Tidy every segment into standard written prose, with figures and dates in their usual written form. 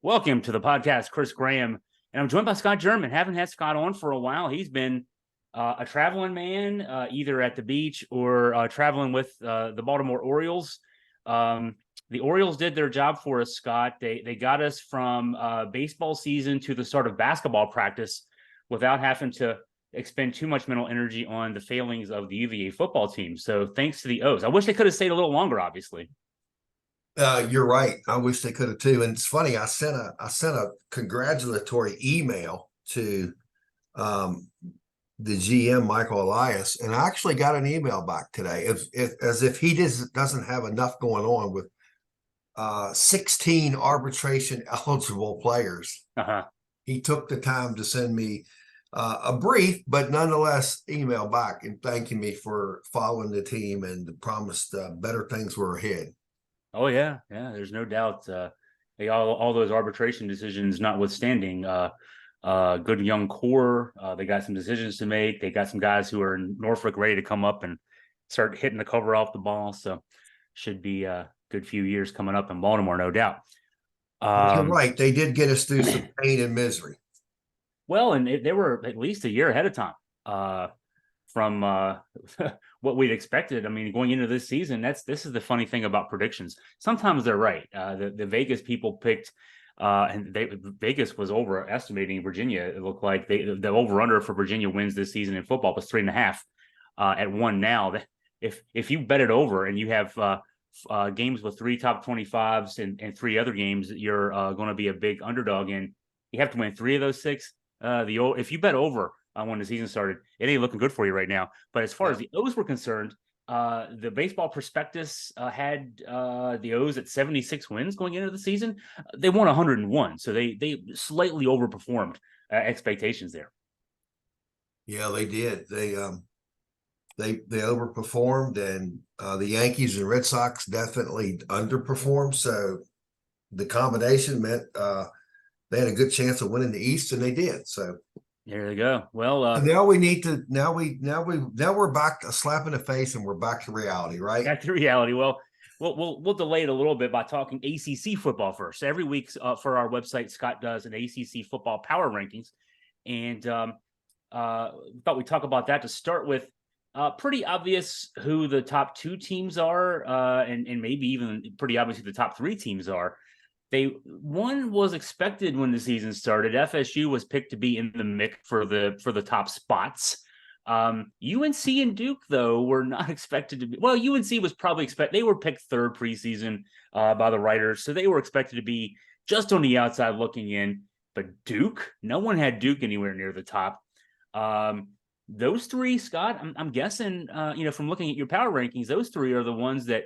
Welcome to the podcast, Chris Graham, and I'm joined by Scott German. Haven't had Scott on for a while. He's been a traveling man, either at the beach or traveling with the Baltimore Orioles. The Orioles did their job for us, Scott. They got us from baseball season to the start of basketball practice without having to expend too much mental energy on the failings of the UVA football team. So thanks to the O's. I wish they could have stayed a little longer, obviously. You're right. I wish they could have too. And it's funny. I sent a congratulatory email to the GM Michael Elias, and I actually got an email back today, as if he doesn't have enough going on with 16 arbitration eligible players. He took the time to send me a brief, but nonetheless, email back and thanking me for following the team and promised better things were ahead. Oh yeah. There's no doubt. All those arbitration decisions notwithstanding, good young core. They got some decisions to make. They got some guys who are in Norfolk ready to come up and start hitting the cover off the ball. So should be a good few years coming up in Baltimore, no doubt. You're right. They did get us through some pain and misery. Well, and they were at least a year ahead of time from what we'd expected. I mean, going into this season, this is the funny thing about predictions. Sometimes they're right. The Vegas people picked, and Vegas was overestimating Virginia. It looked like the over/under for Virginia wins this season in football was 3.5 at one. Now, if you bet it over and you have games with 3 top 25s and 3 other games that you're going to be a big underdog in, you have to win 3 of those 6. If you bet over when the season started, it ain't looking good for you right now. But as far as the O's were concerned, the baseball prospectus had the O's at 76 wins going into the season. They won 101, so they slightly overperformed expectations there. Yeah, they did. They overperformed, and the Yankees and Red Sox definitely underperformed. So the combination meant they had a good chance of winning the East, and they did. So there they go. Well, now we're back a slap in the face, and we're back to reality, right? Back to reality. Well, we'll delay it a little bit by talking ACC football first. Every week for our website, Scott does an ACC Football Power Rankings, and thought we'd talk about that to start with. Pretty obvious who the top 2 teams are, and maybe even pretty obvious who the top 3 teams are. One was expected when the season started. FSU was picked to be in the mix for the top spots. UNC and Duke, though, were not expected to be. Well, UNC was probably expected. They were picked 3rd preseason by the writers, so they were expected to be just on the outside looking in. But Duke, no one had Duke anywhere near the top. Those 3, Scott, I'm guessing, from looking at your power rankings, those 3 are the ones that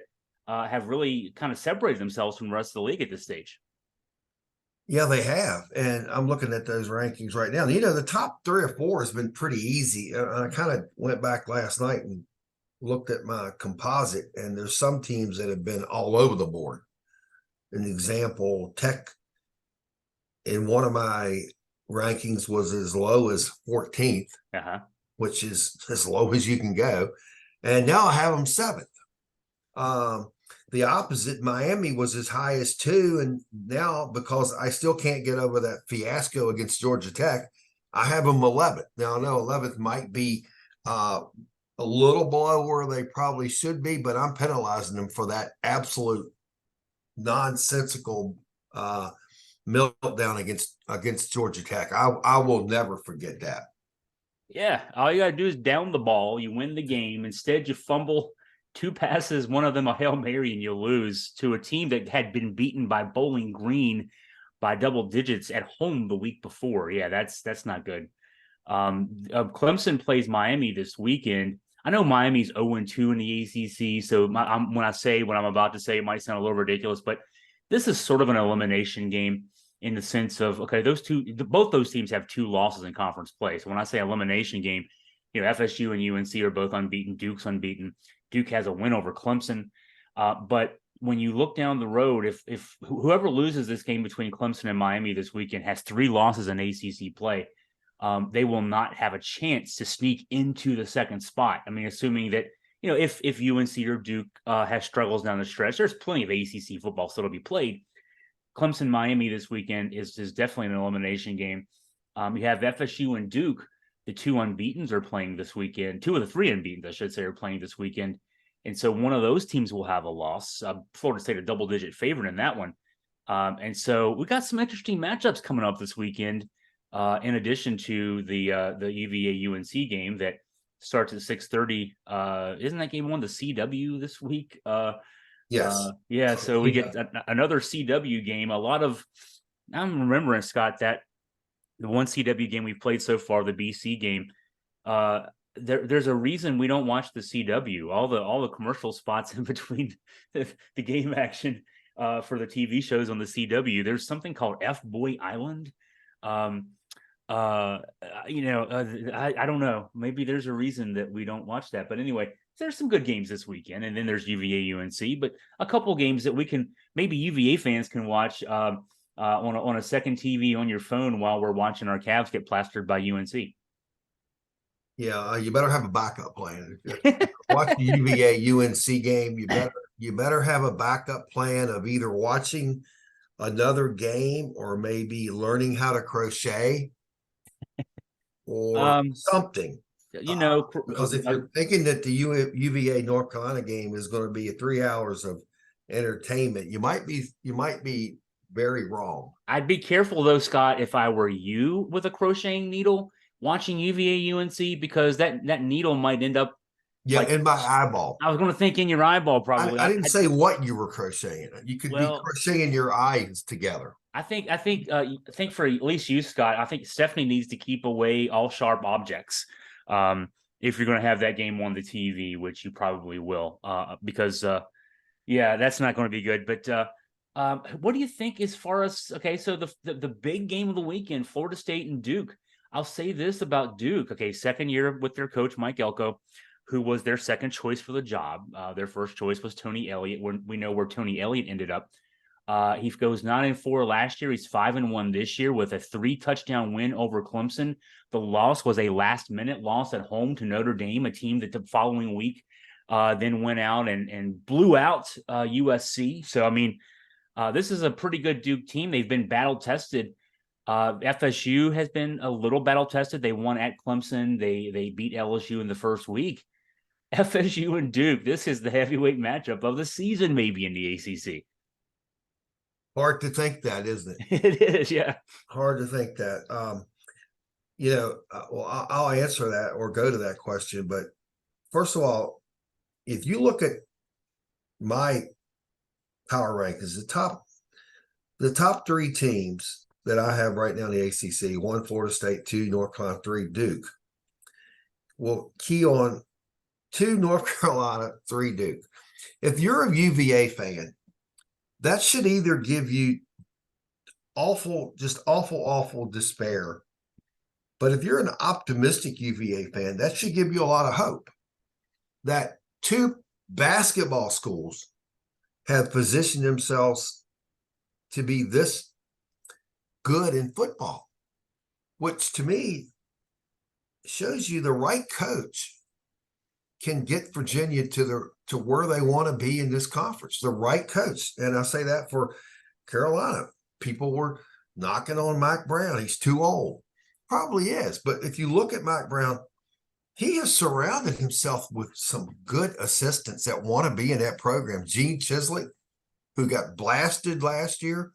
have really kind of separated themselves from the rest of the league at this stage. Yeah, they have. And I'm looking at those rankings right now. The top 3 or 4 has been pretty easy. I kind of went back last night and looked at my composite, and there's some teams that have been all over the board. An example, Tech in one of my rankings was as low as 14th, which is as low as you can go. And now I have them 7th. The opposite, Miami, was as high as 2, and now, because I still can't get over that fiasco against Georgia Tech, I have them 11th. Now, I know 11th might be a little below where they probably should be, but I'm penalizing them for that absolute nonsensical meltdown against Georgia Tech. I will never forget that. Yeah, all you got to do is down the ball. You win the game. Instead, you fumble 2 passes, one of them a Hail Mary, and you lose to a team that had been beaten by Bowling Green by double digits at home the week before. Yeah, that's not good. Clemson plays Miami this weekend. I know Miami's 0-2 in the ACC, so when I'm about to say, it might sound a little ridiculous, but this is sort of an elimination game in the sense of, okay, both those teams have 2 losses in conference play. So when I say elimination game, FSU and UNC are both unbeaten. Duke's unbeaten. Duke has a win over Clemson. But when you look down the road, if whoever loses this game between Clemson and Miami this weekend has 3 losses in ACC play, they will not have a chance to sneak into the 2nd spot. I mean, assuming that, if UNC or Duke has struggles down the stretch, there's plenty of ACC football still to be played. Clemson-Miami this weekend is definitely an elimination game. You have FSU and Duke. The two unbeatens are playing this weekend. Two of the three unbeatens, I should say, are playing this weekend. And so one of those teams will have a loss. Florida State a double-digit favorite in that one. And so we got some interesting matchups coming up this weekend, in addition to the UVA UNC game that starts at 6:30. Isn't that game on the CW this week? Yes. Yeah. So we get another CW game. I'm remembering, Scott, that the one CW game we've played so far, the BC game, there's a reason we don't watch the CW. All the commercial spots in between the game action for the TV shows on the CW. There's something called F Boy Island. I don't know. Maybe there's a reason that we don't watch that. But anyway, there's some good games this weekend, and then there's UVA UNC. But a couple games that we can maybe UVA fans can watch on a second TV on your phone while we're watching our Cavs get plastered by UNC. Yeah, you better have a backup plan. Watch the UVA UNC game. You better have a backup plan of either watching another game or maybe learning how to crochet or something. Because if you're thinking that the UVA North Carolina game is going to be 3 hours of entertainment, you might be very wrong. I'd be careful though, Scott, if I were you with a crocheting needle watching UVA UNC, because that needle might end up in my eyeball. I was going to think in your eyeball, probably. I didn't say what you were crocheting. You could be crocheting your eyes together. I think for at least you, Scott, I think Stephanie needs to keep away all sharp objects. If you're going to have that game on the TV, which you probably will, because that's not going to be good. But what do you think as far as, so the big game of the weekend, Florida State and Duke? I'll say this about Duke. Second year with their coach, Mike Elko, who was their second choice for the job. Their first choice was Tony Elliott. We know where Tony Elliott ended up. He goes 9-4 last year. He's 5-1 this year with a 3-touchdown win over Clemson. The loss was a last-minute loss at home to Notre Dame, a team that the following week then went out and blew out USC. So, this is a pretty good Duke team. They've been battle-tested. FSU has been a little battle-tested. They won at Clemson. They beat LSU in the first week. FSU and Duke, this is the heavyweight matchup of the season, maybe, in the ACC. Hard to think that, isn't it? It is, yeah. Hard to think that. I'll answer that or go to that question. But first of all, if you look at my power rankings, the top 3 teams that I have right now in the ACC, 1 Florida State, 2 North Carolina, 3 Duke. We'll key on 2 North Carolina, 3 Duke. If you're a UVA fan, that should either give you awful despair. But if you're an optimistic UVA fan, that should give you a lot of hope that 2 basketball schools have positioned themselves to be this good in football, which to me shows you the right coach can get Virginia to where they want to be in this conference. The right coach. And I say that for Carolina. People were knocking on Mike Brown. He's too old. Probably is. But if you look at Mike Brown, he has surrounded himself with some good assistants that want to be in that program. Gene Chisley, who got blasted last year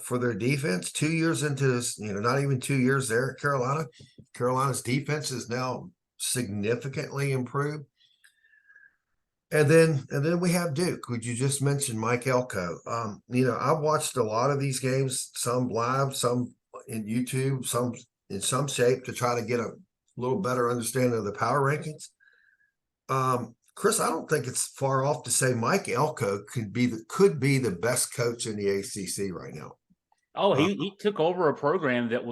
for their defense, 2 years into this, not even 2 years there at Carolina. Carolina's defense is now significantly improved. And then we have Duke, which you just mentioned, Mike Elko. I've watched a lot of these games, some live, some in YouTube, some in some shape to try to get a little better understanding of the power rankings. Chris, I don't think it's far off to say Mike Elko could be the best coach in the ACC right now. Oh, he took over a program that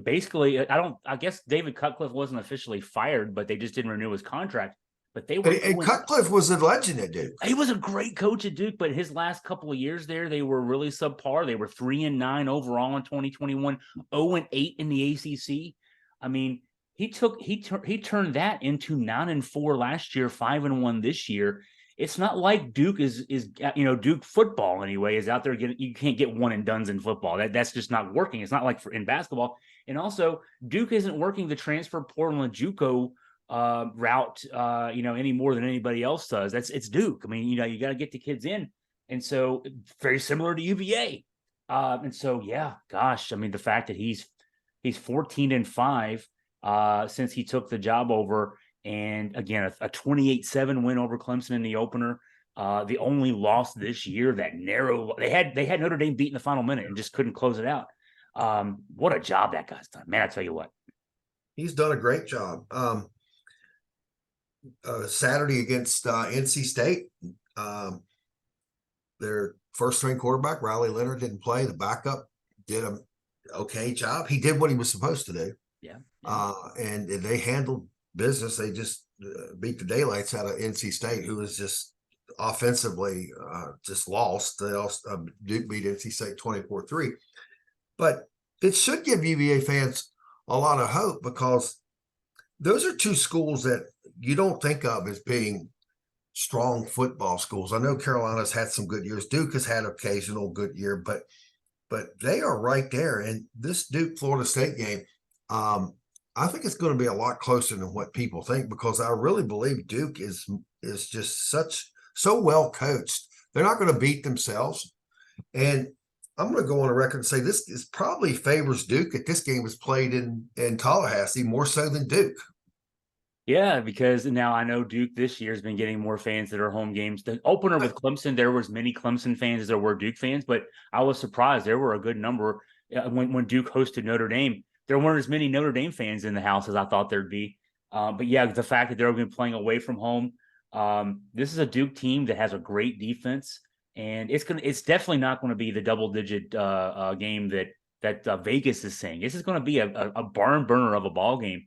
basically, I guess David Cutcliffe wasn't officially fired, but they just didn't renew his contract. But they were. And Cutcliffe was a legend at Duke. He was a great coach at Duke, but his last couple of years there, they were really subpar. They were 3-9 overall in 2021, 0-8 in the ACC. He turned that into 9-4 last year, 5-1 this year, it's not like Duke is Duke football anyway is out there getting, you can't get one and dones in football. That's just not working. It's not like in basketball. And also Duke isn't working the transfer portal and JUCO route any more than anybody else does. It's Duke. I mean, you got to get the kids in. And so very similar to UVA. And so, yeah, gosh, I mean, the fact that he's 14-5 since he took the job over. And again, a 28-7 win over Clemson in the opener. The only loss this year, that narrow, they had Notre Dame beat in the final minute and just couldn't close it out. What a job that guy's done, man. I tell you what, he's done a great job. Saturday against NC State, their first string quarterback Riley Leonard didn't play. The backup did an okay job. He did what he was supposed to do. Yeah. And they handled business. They just beat the daylights out of NC State, who was just offensively just lost. They also Duke beat NC State 24-3. But it should give UVA fans a lot of hope, because those are two schools that you don't think of as being strong football schools. I know Carolina's had some good years. Duke has had occasional good year, but they are right there. And this Duke Florida State game, I think it's going to be a lot closer than what people think, because I really believe Duke is just so well coached. They're not going to beat themselves. And I'm going to go on a record and say this is probably favors Duke if this game was played in Tallahassee more so than Duke. Yeah, because now I know Duke this year has been getting more fans at our home games. The opener with Clemson, there was many Clemson fans as there were Duke fans, but I was surprised there were a good number when Duke hosted Notre Dame. There weren't as many Notre Dame fans in the house as I thought there'd be. But yeah, the fact that they're going to be playing away from home, this is a Duke team that has a great defense, and it's definitely not going to be the double-digit game that Vegas is saying. This is going to be a barn burner of a ball game,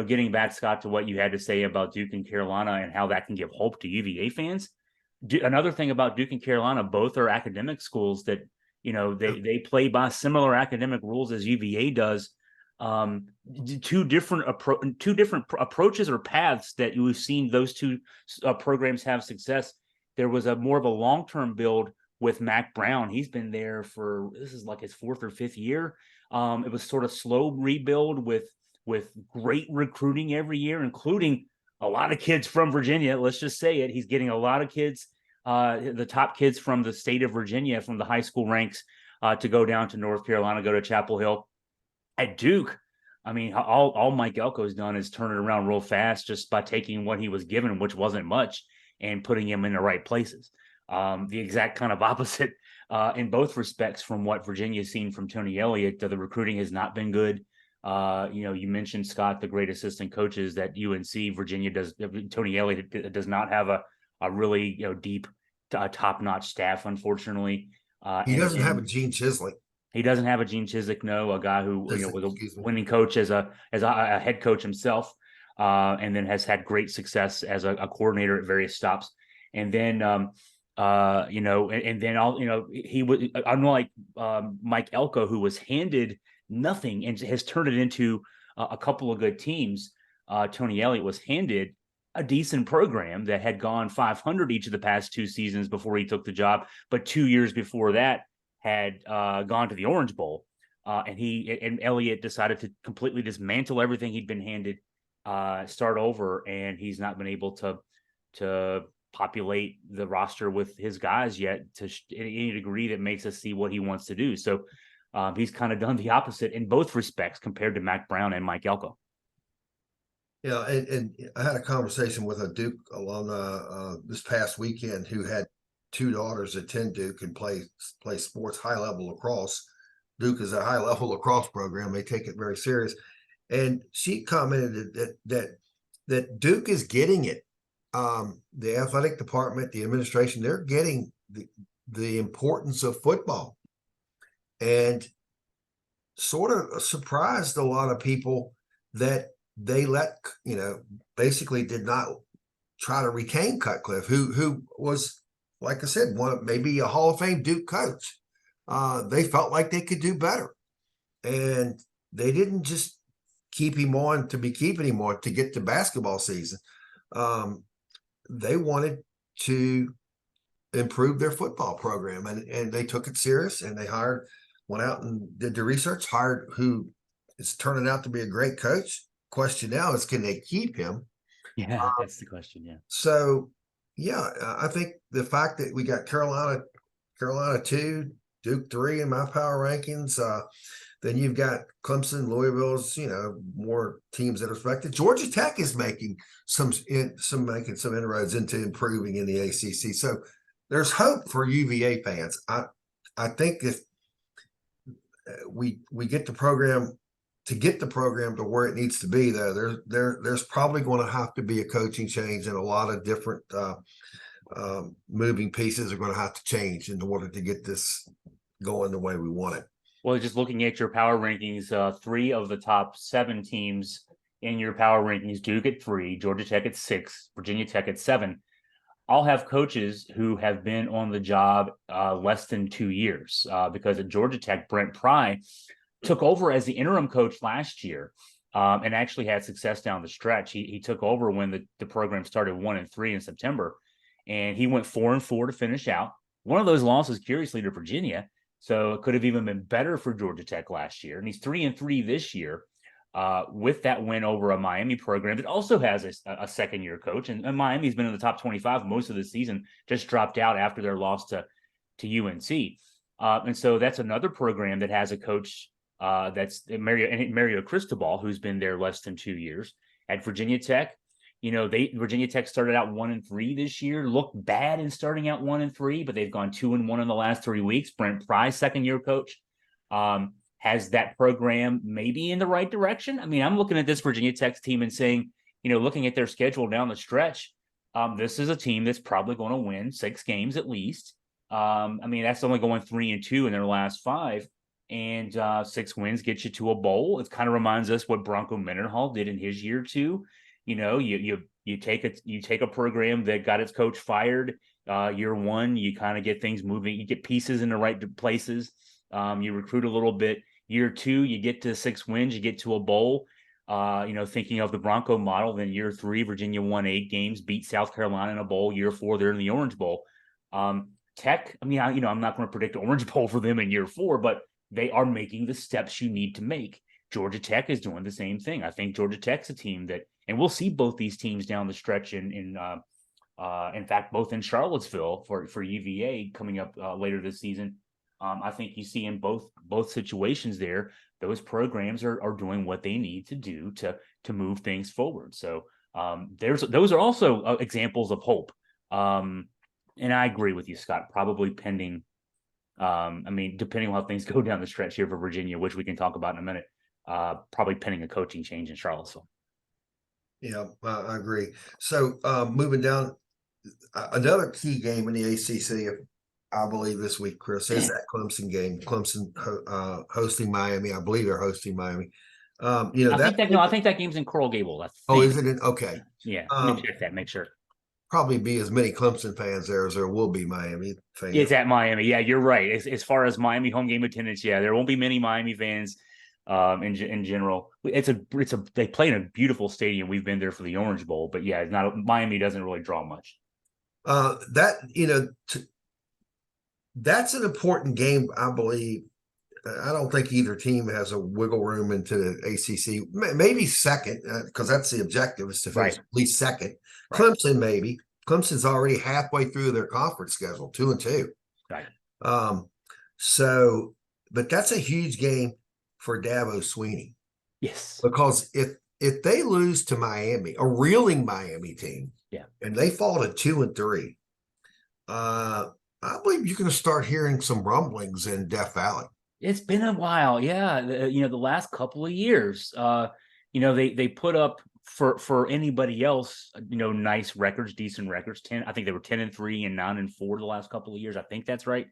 getting back, Scott, to what you had to say about Duke and Carolina and how that can give hope to UVA fans. Another thing about Duke and Carolina, both are academic schools that, they play by similar academic rules as UVA does. Two different approaches or paths that you've seen those two programs have success. There was more of a long-term build with Mac Brown. He's been there this is like his fourth or fifth year. It was sort of slow rebuild with great recruiting every year, including a lot of kids from Virginia. Let's just say it. He's getting a lot of kids, the top kids from the state of Virginia, from the high school ranks, to go down to North Carolina, go to Chapel Hill. At Duke, I mean, all Mike Elko's done is turn it around real fast just by taking what he was given, which wasn't much, and putting him in the right places. The exact kind of opposite in both respects from what Virginia's seen from Tony Elliott. The recruiting has not been good. You mentioned, Scott, the great assistant coaches that UNC Virginia does. Tony Elliott does not have a really deep, top-notch staff, unfortunately. He doesn't have a Gene Chisley. He doesn't have a Gene Chiswick, no, a guy who was a winning coach as a head coach himself, and then has had great success as a coordinator at various stops. And then he was, unlike Mike Elko, who was handed nothing and has turned it into a couple of good teams. Tony Elliott was handed a decent program that had gone 500 each of the past two seasons before he took the job, but 2 years before that had gone to the Orange Bowl, and Elliott decided to completely dismantle everything he'd been handed, start over, and he's not been able to populate the roster with his guys yet to any degree that makes us see what he wants to do. So he's kind of done the opposite in both respects compared to Mac Brown and Mike Elko. Yeah, and I had a conversation with a Duke alumni this past weekend who had two daughters attend Duke and play sports, high level lacrosse. Duke is a high level lacrosse program. They take it very serious. And she commented that Duke is getting it. The athletic department, the administration, they're getting the importance of football, and sort of surprised a lot of people that they basically did not try to retain Cutcliffe, who was, like I said, maybe a Hall of Fame Duke coach. They felt like they could do better, and they didn't just keep him on to be keeping him on to get to basketball season. they wanted to improve their football program, and they took it serious, and they went out and did the research, hired who is turning out to be a great coach. Question now is, can they keep him? Yeah, that's the question. Yeah. So, yeah, I think the fact that we got Carolina 2, Duke 3 in my power rankings. Then you've got Clemson, Louisville's, more teams that are respected. Georgia Tech is making some inroads into improving in the ACC. So there's hope for UVA fans. I think if we get the program to where it needs to be, though, there's probably going to have to be a coaching change, and a lot of different moving pieces are going to have to change in order to get this going the way we want it. Well, just looking at your power rankings, 3 of the top 7 teams in your power rankings, Duke at 3, Georgia Tech at 6, Virginia Tech at 7, all have coaches who have been on the job less than 2 years. Because at Georgia Tech, Brent Pry took over as the interim coach last year, and actually had success down the stretch. He took over when the program started 1-3 in September, and he went 4-4 to finish out. One of those losses, curiously, to Virginia. So it could have even been better for Georgia Tech last year. And he's 3-3 this year with that win over a Miami program that also has a second-year coach. And Miami's been in the top 25 most of the season, just dropped out after their loss to UNC. And so that's another program that has a coach that's Mario Cristobal, who's been there less than 2 years. At Virginia Tech, Virginia Tech started out 1-3 this year, looked bad in starting out 1-3, but they've gone 2-1 in the last 3 weeks. Brent Pry's second-year coach has that program maybe in the right direction. I mean, I'm looking at this Virginia Tech team and saying, looking at their schedule down the stretch, this is a team that's probably going to win 6 games at least. I mean, that's only going 3-2 in their last 5. And 6 wins get you to a bowl. It kind of reminds us what Bronco Mendenhall did in his year 2. You take a program that got its coach fired year 1, you kind of get things moving, you get pieces in the right places, you recruit a little bit. Year 2, you get to 6 wins, you get to a bowl. Thinking of the Bronco model. Then year 3, Virginia won 8 games, beat South Carolina in a bowl. Year 4, they're in the Orange Bowl. Tech, I mean, I'm not going to predict Orange Bowl for them in year 4, but they are making the steps you need to make. Georgia Tech is doing the same thing. I think Georgia Tech's a team that, and we'll see both these teams down the stretch in fact, both in Charlottesville for UVA coming up later this season. I think you see in both situations there, those programs are doing what they need to do to move things forward. So those are also examples of hope. And I agree with you, Scott, probably pending. Depending on how things go down the stretch here for Virginia, which we can talk about in a minute, probably pending a coaching change in Charlottesville. Yeah, I agree. So moving down, another key game in the ACC, I believe this week, Chris, is that Clemson game. Clemson hosting Miami. I believe they're hosting Miami. I think that game's in Coral Gables. Is it? Okay. Yeah, let me check that. Make sure. Probably be as many Clemson fans there as there will be Miami fans. It's at Miami. Yeah, you're right. As far as Miami home game attendance, yeah, there won't be many Miami fans in general. They play in a beautiful stadium. We've been there for the Orange Bowl, but yeah, Miami doesn't really draw much. That's an important game, I believe. I don't think either team has a wiggle room into the ACC. Maybe second, because that's the objective, is to finish at least second. Right. Clemson, maybe. Clemson's already halfway through their conference schedule, 2-2. Right. But that's a huge game for Dabo Swinney. Yes. Because if they lose to Miami, a reeling Miami team, and they fall to 2-3, I believe you're going to start hearing some rumblings in Death Valley. It's been a while. Yeah. The last couple of years, they put up for anybody else, nice records, decent records. I think they were 10-3 and 9-4 the last couple of years. I think that's right.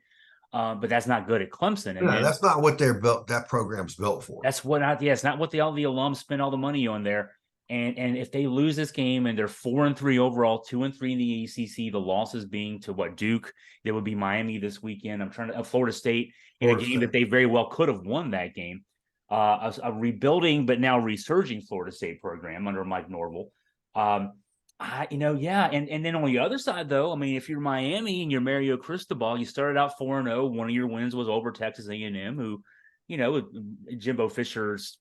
But that's not good at Clemson. And that's not what they're built. That program's built for. That's it's not what all the alums spend all the money on there. And if they lose this game and they're 4-3 overall, 2-3 in the ACC, the losses being to Duke, there would be Miami this weekend. Florida State in a game that they very well could have won that game. A rebuilding but now resurging Florida State program under Mike Norvell. Yeah. And then on the other side, though, I mean, if you're Miami and you're Mario Cristobal, you started out 4-0. One of your wins was over Texas A&M, who, Jimbo Fisher's,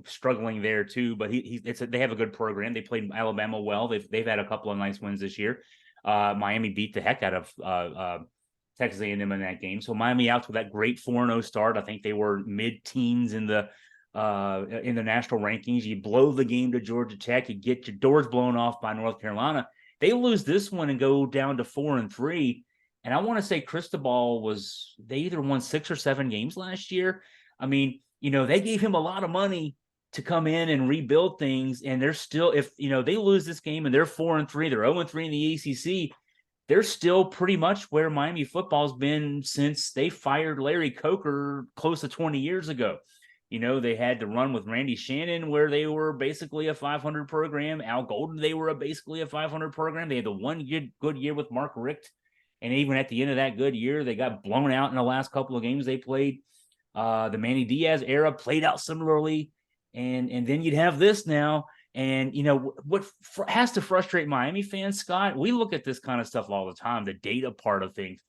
struggling there too. But they have a good program. They played Alabama well. They've had a couple of nice wins this year. Miami beat the heck out of Texas A&M in that game. So Miami out with that great 4-0 start. I think they were mid-teens in the national rankings. You blow the game to Georgia Tech, you get your doors blown off by North Carolina. They lose this one and go down to 4-3. And I want to say Cristobal they either won 6 or 7 games last year. I mean, they gave him a lot of money to come in and rebuild things. And they're still, if they lose this game and they're 4-3, they're 0-3 in the ACC. They're still pretty much where Miami football's been since they fired Larry Coker close to 20 years ago. They had to run with Randy Shannon, where they were basically a 500 program. Al Golden, they were basically a 500 program. They had the one good year with Mark Richt. And even at the end of that good year, they got blown out in the last couple of games they played. The Manny Diaz era played out similarly. And then you'd have this now. And, what has to frustrate Miami fans, Scott, we look at this kind of stuff all the time, the data part of things.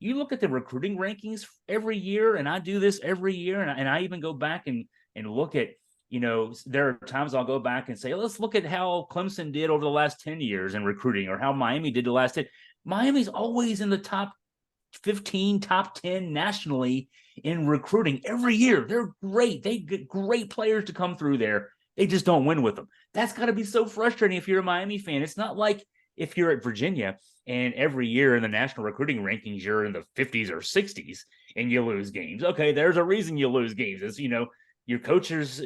You look at the recruiting rankings every year, and I do this every year, and I even go back and look at, there are times I'll go back and say, let's look at how Clemson did over the last 10 years in recruiting, or how Miami did the last 10. Miami's always in the top 15, top 10 nationally in recruiting every year. They're great. They get great players to come through there. They just don't win with them. That's got to be so frustrating if you're a Miami fan. It's not like if you're at Virginia and every year in the national recruiting rankings, you're in the 50s or 60s and you lose games. Okay, there's a reason you lose games. It's, your coaches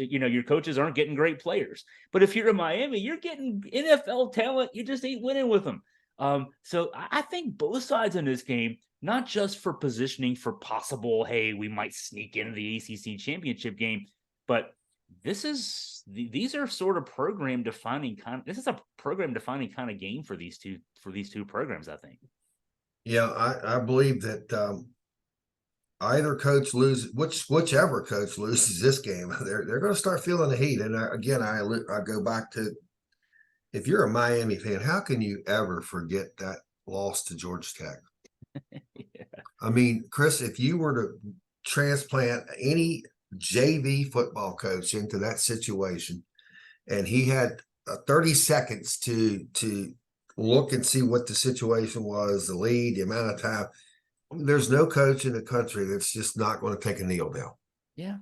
aren't getting great players. But if you're in Miami, you're getting NFL talent. You just ain't winning with them. So I think both sides in this game, not just for positioning for possible, hey, we might sneak into the ACC championship game, but these are sort of program defining kind of game for these two programs, I think. Yeah, I believe that either coach loses, whichever coach loses this game, they're going to start feeling the heat. And I go back to, if you're a Miami fan, how can you ever forget that loss to Georgia Tech? Yeah. I mean, Chris, if you were to transplant any JV football coach into that situation, and he had 30 seconds to look and see what the situation was, the lead, the amount of time, there's no coach in the country that's just not going to take a kneel down. Yeah.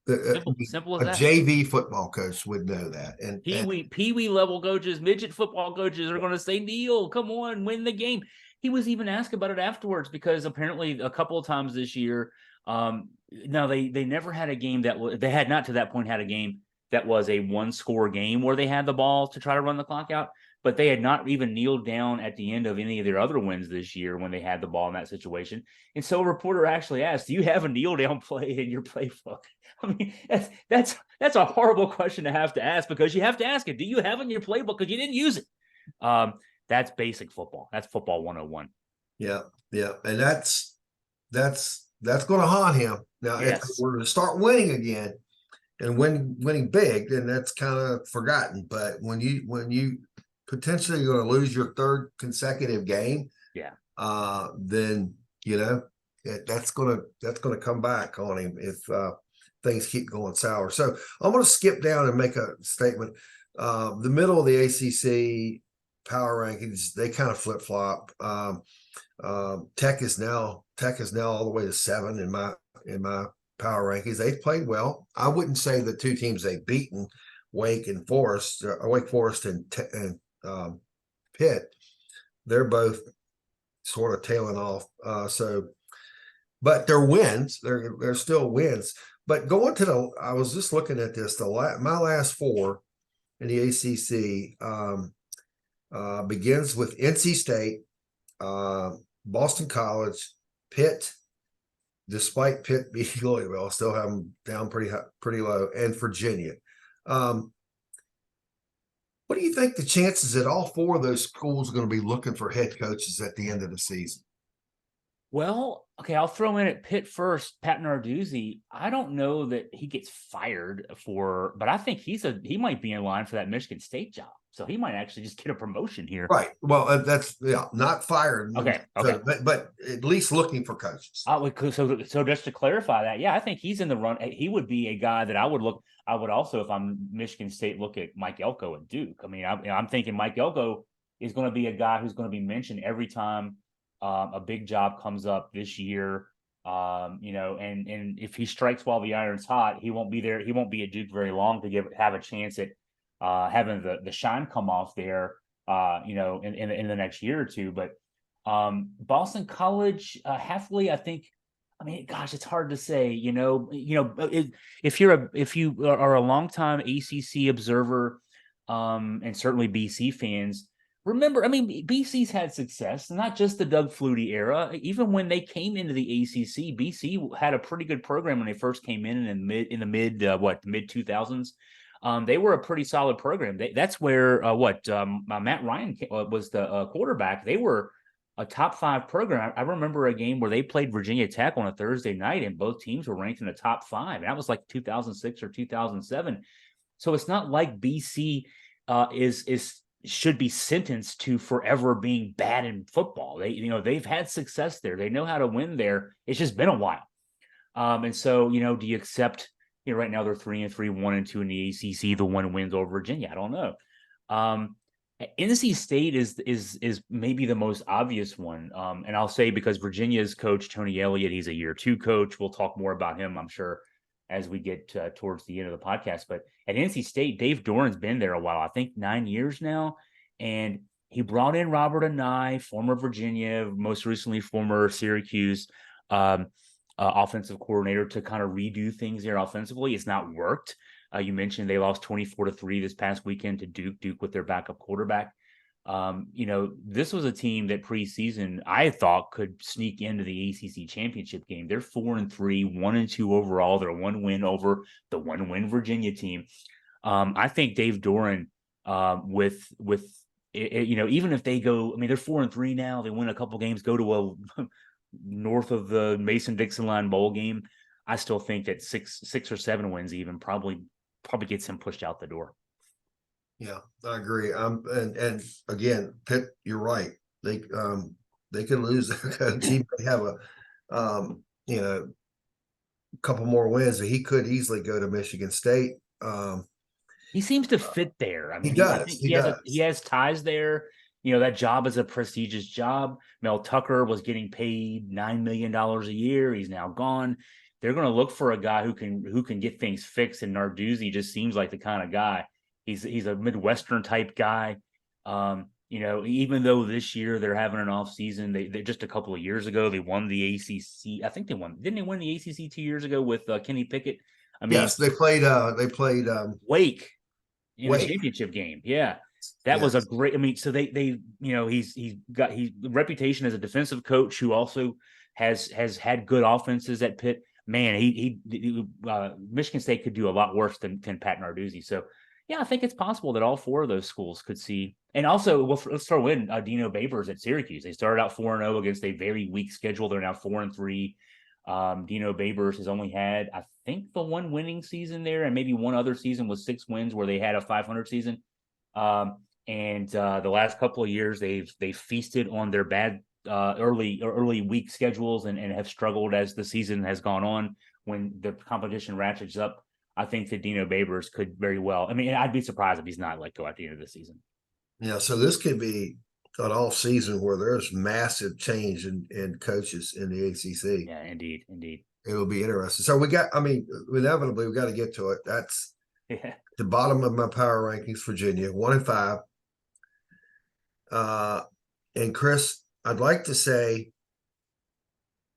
Simple a as that. JV football coach would know that. And Pee-wee level coaches, midget football coaches are going to say, Neil, come on, win the game. He was even asked about it afterwards, because apparently a couple of times this year, now they never had a game they had not to that point had a game that was a 1-score game where they had the ball to try to run the clock out, but they had not even kneeled down at the end of any of their other wins this year when they had the ball in that situation. And so a reporter actually asked, do you have a kneel down play in your playbook? I mean, that's a horrible question to have to ask, because you have to ask it. Do you have it in your playbook? Because you didn't use it. That's basic football. That's football 101. Yeah. And that's going to haunt him. Now, yes. If we're to start winning again and winning big, then that's kind of forgotten. But when you potentially going to lose your 3rd consecutive game, then that's going to come back on him if things keep going sour. So I'm going to skip down and make a statement. The middle of the ACC power rankings, they kind of flip flop. Tech is now all the way to 7 in my power rankings. They've played well. I wouldn't say the two teams they've beaten, Wake Forest and Pitt, they're both sort of tailing off. But they're wins. They're still wins. But going to I was just looking at this. My last 4 in the ACC begins with NC State, Boston College, Pitt. Despite Pitt being Louisville, I still have them down pretty low, and Virginia. What do you think the chances that all 4 of those schools are going to be looking for head coaches at the end of the season? Well, okay, I'll throw in at Pitt first. Pat Narduzzi, I don't know that he gets fired but I think he might be in line for that Michigan State job. So he might actually just get a promotion here. Right. Well, that's not fired. Okay. So, but at least looking for coaches. So just to clarify that, I think he's in the run. He would be a guy that I would look. I would also, if I'm Michigan State, look at Mike Elko at Duke. I mean, I'm thinking Mike Elko is going to be a guy who's going to be mentioned every time a big job comes up this year. And if he strikes while the iron's hot, he won't be there. He won't be at Duke very long to have a chance at having the shine come off there. In the next year or two. But Boston College, Heffley, I think. I mean, gosh, it's hard to say. If you are a longtime ACC observer, and certainly BC fans, remember, I mean, BC's had success, not just the Doug Flutie era. Even when they came into the ACC, BC had a pretty good program when they first came in the mid 2000s. They were a pretty solid program. That's where Matt Ryan was the quarterback. They were a top 5 program. I remember a game where they played Virginia Tech on a Thursday night, and both teams were ranked in the top 5. And that was like 2006 or 2007. So it's not like BC should be sentenced to forever being bad in football. They've had success there. They know how to win there. It's just been a while. And so, do you accept? Right now they're 3-3, 1-2 in the ACC. The one wins over Virginia. I don't know. NC State is maybe the most obvious one. And I'll say because Virginia's coach, Tony Elliott, he's a year 2 coach. We'll talk more about him, I'm sure, as we get towards the end of the podcast. But at NC State, Dave Doran's been there a while, I think 9 years now. And he brought in Robert Anae, former Virginia, most recently former Syracuse offensive coordinator, to kind of redo things there offensively. It's not worked. You mentioned they lost 24-3 this past weekend to Duke with their backup quarterback. This was a team that preseason I thought could sneak into the ACC championship game. They're 4-3, 1-2 overall. They're 1 win over the 1-win Virginia team. I think Dave Doran, even if they go, I mean, they're 4-3 now. They win a couple games, go to a north of the Mason-Dixon line bowl game. I still think that six or 7 wins even probably gets him pushed out the door. Yeah, I agree. And again, Pitt, you're right. They could lose. The team may have a couple more wins, but he could easily go to Michigan State. He seems to fit there. I mean, he does. He has ties there. That job is a prestigious job. Mel Tucker was getting paid $9 million a year. He's now gone. They're going to look for a guy who can get things fixed. And Narduzzi just seems like the kind of guy. He's a Midwestern type guy. Even though this year they're having an off season, they just a couple of years ago they won the ACC. I think they won. Didn't they win the ACC 2 years ago with Kenny Pickett? I mean, yes, they played Wake in the championship game. Yeah. That was a great. I mean, so the reputation as a defensive coach who also has had good offenses at Pitt. Man, Michigan State could do a lot worse than Pat Narduzzi. So, yeah, I think it's possible that all 4 of those schools could see. And also, let's throw in Dino Babers at Syracuse. They started out 4-0 against a very weak schedule. They're now 4-3. Dino Babers has only had, I think, the 1 winning season there, and maybe one other season was 6 wins where they had a 500 season. And the last couple of years, they've feasted on their bad early week schedules and have struggled as the season has gone on. When the competition ratchets up, I think that Dino Babers could very well. I mean, I'd be surprised if he's not let go at the end of the season. Yeah, so this could be an off season where there's massive change in coaches in the ACC. Yeah, indeed. It'll be interesting. So inevitably we got to get to it. That's the bottom of my power rankings. Virginia 1-5. And Chris, I'd like to say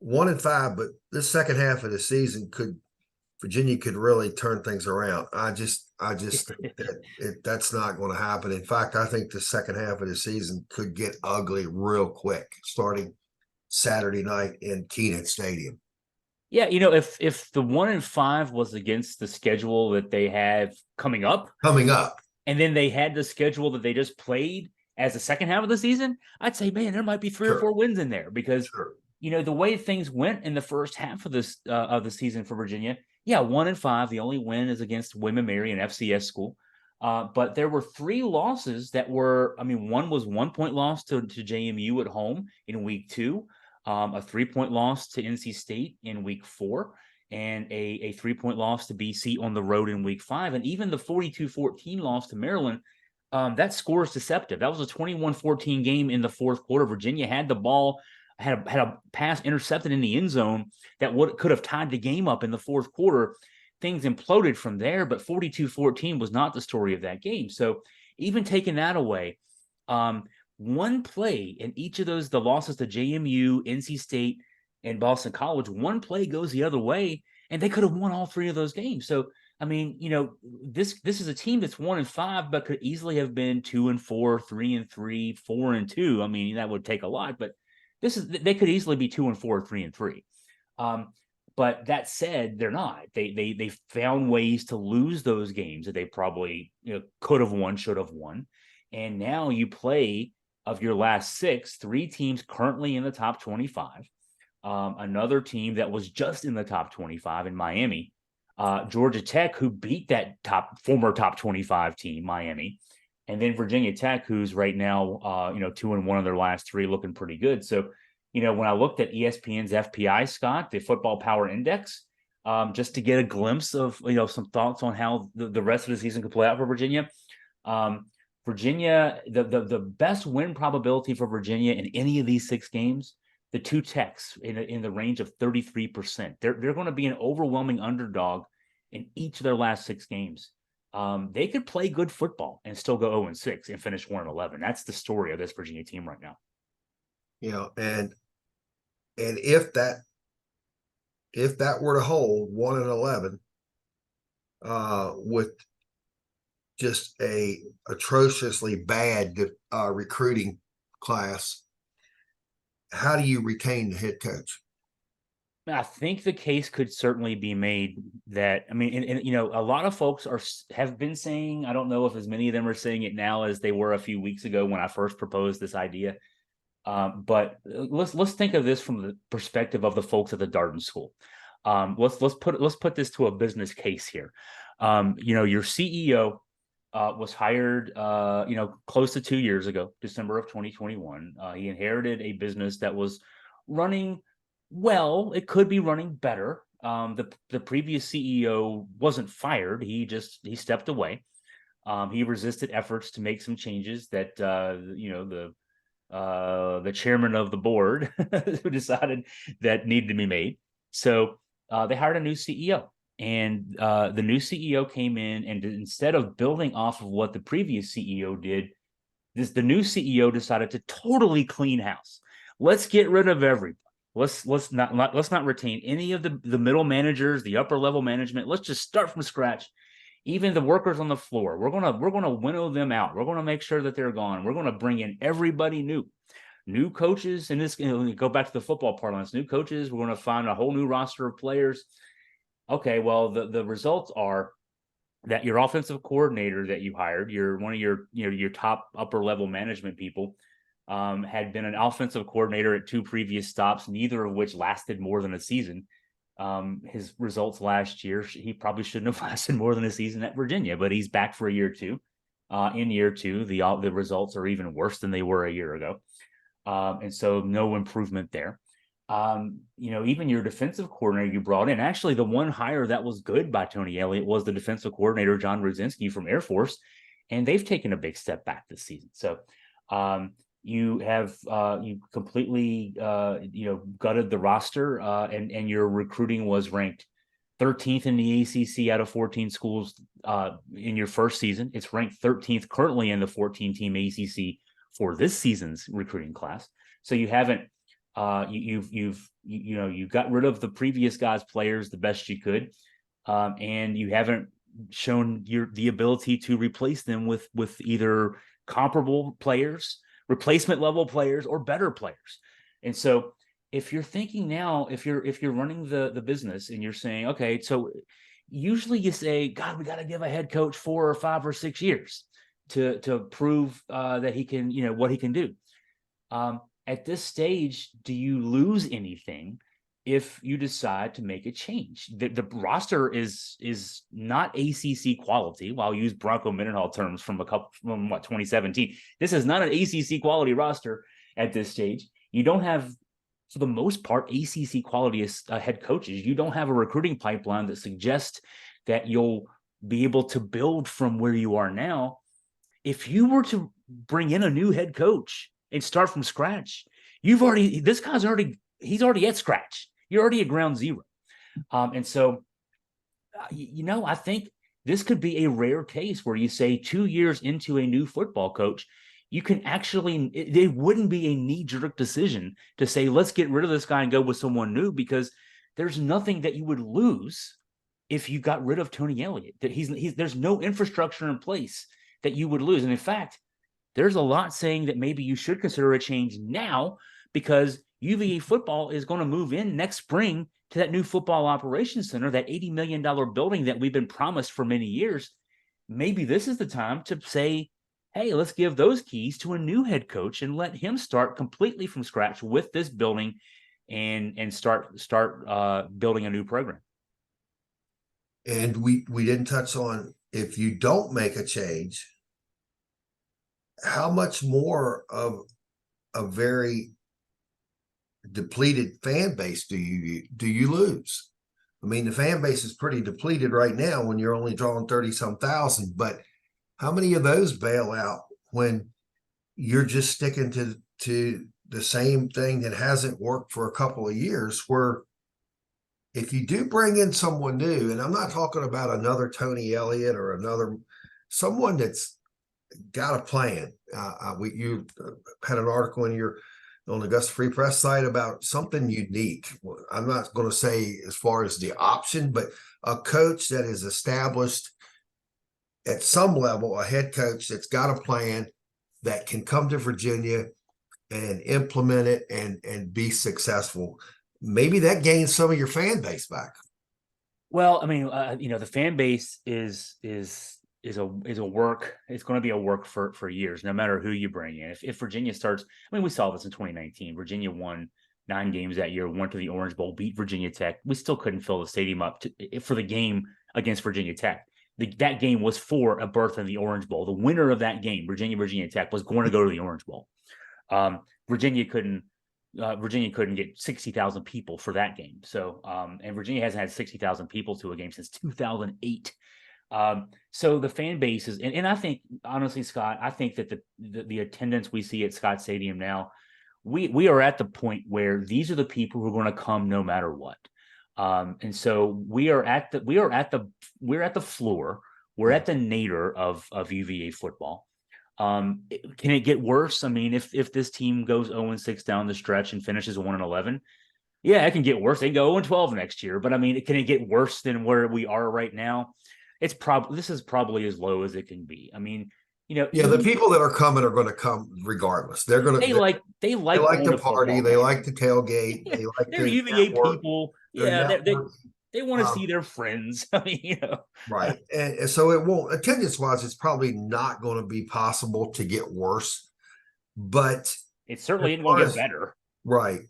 1-5, but this second half of the season Virginia could really turn things around. I just think that's not going to happen. In fact, I think the second half of the season could get ugly real quick, starting Saturday night in Kenan Stadium. Yeah, if the 1-5 was against the schedule that they have coming up, and then they had the schedule that they just played as the second half of the season, I'd say, man, there might be 3 or 4 wins in there because the way things went in the first half of the season for Virginia. Yeah, 1-5. The only win is against William and Mary, an FCS school. But there were 3 losses that were, I mean, one was 1-point loss to JMU at home in week 2, a 3-point loss to NC State in week 4, and a 3-point loss to BC on the road in week 5. And even the 42-14 loss to Maryland, that score is deceptive. That was a 21-14 game in the fourth quarter. Virginia had the ball, had a pass intercepted in the end zone that could have tied the game up in the fourth quarter. Things imploded from there, but 42-14 was not the story of that game. So even taking that away, one play in each of those, the losses to JMU, NC State, and Boston College, one play goes the other way, and they could have won all 3 of those games. So, I mean, this is a team that's 1-5, but could easily have been 2-4, 3-3, 4-2. I mean, that would take a lot, but they could easily be 2-4, 3-3. But that said, they're not. They found ways to lose those games that they probably could have won, should have won. And now you play, of your last 6, 3 teams currently in the top 25. Another team that was just in the top 25 in Miami, Georgia Tech, who beat that former top 25 team, Miami, and then Virginia Tech, who's right now 2-1 of their last 3, looking pretty good. So, when I looked at ESPN's FPI, Scott, the Football Power Index, just to get a glimpse of some thoughts on how the rest of the season could play out for Virginia. Virginia, the best win probability for Virginia in any of these 6 games, the 2 Techs in the range of 33%. They're going to be an overwhelming underdog in each of their last 6 games. They could play good football and still go 0-6 and finish 1-11. That's the story of this Virginia team right now. And if that were to hold 1-11, with just a atrociously bad recruiting class, how do you retain the head coach? I think the case could certainly be made that, I mean, and a lot of folks have been saying, I don't know if as many of them are saying it now as they were a few weeks ago when I first proposed this idea. But let's think of this from the perspective of the folks at the Darden School. Let's put this to a business case here. Your CEO was hired close to 2 years ago, December of 2021. He inherited a business that was running well. It could be running better. The previous CEO wasn't fired. He stepped away. He resisted efforts to make some changes that the chairman of the board who decided that needed to be made. So they hired a new CEO, and the new CEO came in, and instead of building off of what the previous CEO did, the new CEO decided to totally clean house. Let's get rid of everybody. Let's not retain any of the middle managers, the upper level management. Let's just start from scratch. Even the workers on the floor, we're gonna winnow them out. We're gonna make sure that they're gone. We're gonna bring in everybody new coaches. And this, go back to the football parlance, new coaches. We're gonna find a whole new roster of players. Okay, well, the results are that your offensive coordinator that you hired, one of your top upper level management people, had been an offensive coordinator at 2 previous stops, neither of which lasted more than a season. His results last year, he probably shouldn't have lasted more than a season at Virginia, but he's back for a year 2. In year 2, the results are even worse than they were a year ago. And so no improvement there. Even your defensive coordinator you brought in, actually the one hire that was good by Tony Elliott was the defensive coordinator, John Rudzinski from Air Force, and they've taken a big step back this season. So you have you completely gutted the roster, and your recruiting was ranked 13th in the ACC out of 14 schools in your first season. It's ranked 13th currently in the 14-team ACC for this season's recruiting class. So you haven't you got rid of the previous guys' players the best you could, and you haven't shown the ability to replace them with either comparable players, replacement level players, or better players. And so if you're thinking now, if you're running the business and you're saying, okay, so usually you say, God, we got to give a head coach 4 or 5 or 6 years to prove that he can, what he can do. At this stage, do you lose anything if you decide to make a change. The roster is not ACC quality. While I'll use Bronco Mendenhall terms from 2017. This is not an ACC quality roster at this stage. You don't have, for the most part, ACC quality head coaches. You don't have a recruiting pipeline that suggests that you'll be able to build from where you are now. If you were to bring in a new head coach and start from scratch, he's already at scratch. You're already at ground zero. And so, I think this could be a rare case where you say 2 years into a new football coach, you can actually, it wouldn't be a knee-jerk decision to say, let's get rid of this guy and go with someone new, because there's nothing that you would lose if you got rid of Tony Elliott. That there's no infrastructure in place that you would lose. And in fact, there's a lot saying that maybe you should consider a change now, because UVA football is going to move in next spring to that new football operations center, that $80 million building that we've been promised for many years. Maybe this is the time to say, hey, let's give those keys to a new head coach and let him start completely from scratch with this building and start building a new program. And we didn't touch on, if you don't make a change, how much more of a very depleted fan base do you lose? I mean, the fan base is pretty depleted right now when you're only drawing 30-some thousand, but how many of those bail out when you're just sticking to the same thing that hasn't worked for a couple of years? Where if you do bring in someone new, and I'm not talking about another Tony Elliott or someone that's got a plan. You had an article on the Augusta Free Press site about something unique. I'm not going to say as far as the option, but a coach that is established at some level, a head coach that's got a plan that can come to Virginia and implement it and be successful. Maybe that gains some of your fan base back. Well, I mean, the fan base is a work. It's going to be a work for years, no matter who you bring in. If Virginia starts, I mean, we saw this in 2019. Virginia won 9 games that year, went to the Orange Bowl, beat Virginia Tech. We still couldn't fill the stadium up for the game against Virginia Tech. That game was for a berth in the Orange Bowl. The winner of that game, Virginia Tech, was going to go to the Orange Bowl. Virginia couldn't get 60,000 people for that game. So, and Virginia hasn't had 60,000 people to a game since 2008. So the fan base is, and I think, honestly, Scott, I think that the attendance we see at Scott Stadium now, we are at the point where these are the people who are going to come no matter what. And so we're at the floor. We're at the nadir of UVA football. Can it get worse? I mean, if this team goes 0-6 down the stretch and finishes 1-11, yeah, it can get worse. They can go 0-12 next year, but I mean, can it get worse than where we are right now? This is probably as low as it can be. I mean, the people that are coming are going to come regardless. They like to party. They like to tailgate. They like they're UVA people. Yeah, they want to see their friends. I mean, right. And so it won't, attendance wise, it's probably not going to be possible to get worse, but it certainly ain't going to get better. Right.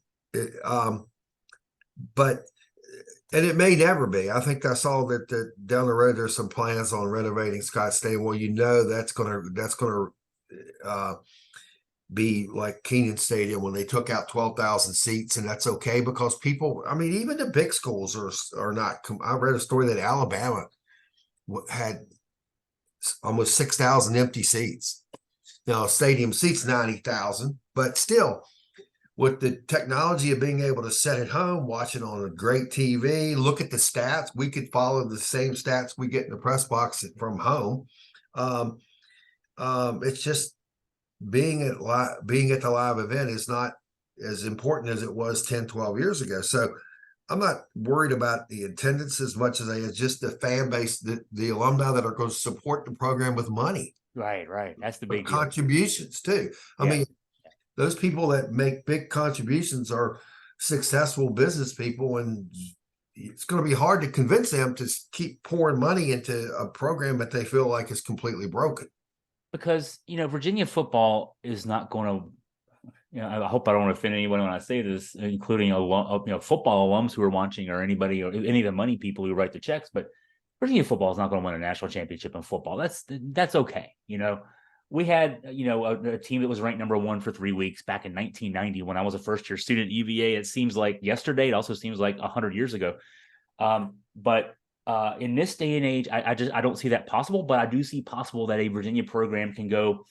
And it may never be. I think I saw that down the road there's some plans on renovating Scott Stadium. Well, that's going to be like Kenan Stadium when they took out 12,000 seats, and that's okay because people. I mean, even the big schools are not. I read a story that Alabama had almost 6,000 empty seats. Now, a stadium seats 90,000, but still, with the technology of being able to sit at home, watch it on a great TV, look at the stats. We could follow the same stats we get in the press box from home. It's just being at the live event is not as important as it was 10, 12 years ago. So I'm not worried about the attendance as much as it's just the fan base, the alumni that are going to support the program with money. Right. That's the big contributions too. I mean, those people that make big contributions are successful business people, and it's going to be hard to convince them to keep pouring money into a program that they feel like is completely broken. Because, Virginia football is not going to I hope I don't offend anyone when I say this, including football alums who are watching, or anybody, or any of the money people who write the checks. But Virginia football is not going to win a national championship in football. That's okay. We had a team that was ranked number 1 for 3 weeks back in 1990 when I was a first year student at UVA. It seems like yesterday. It also seems like 100 years ago. But in this day and age, I don't see that possible. But I do see possible that a Virginia program can go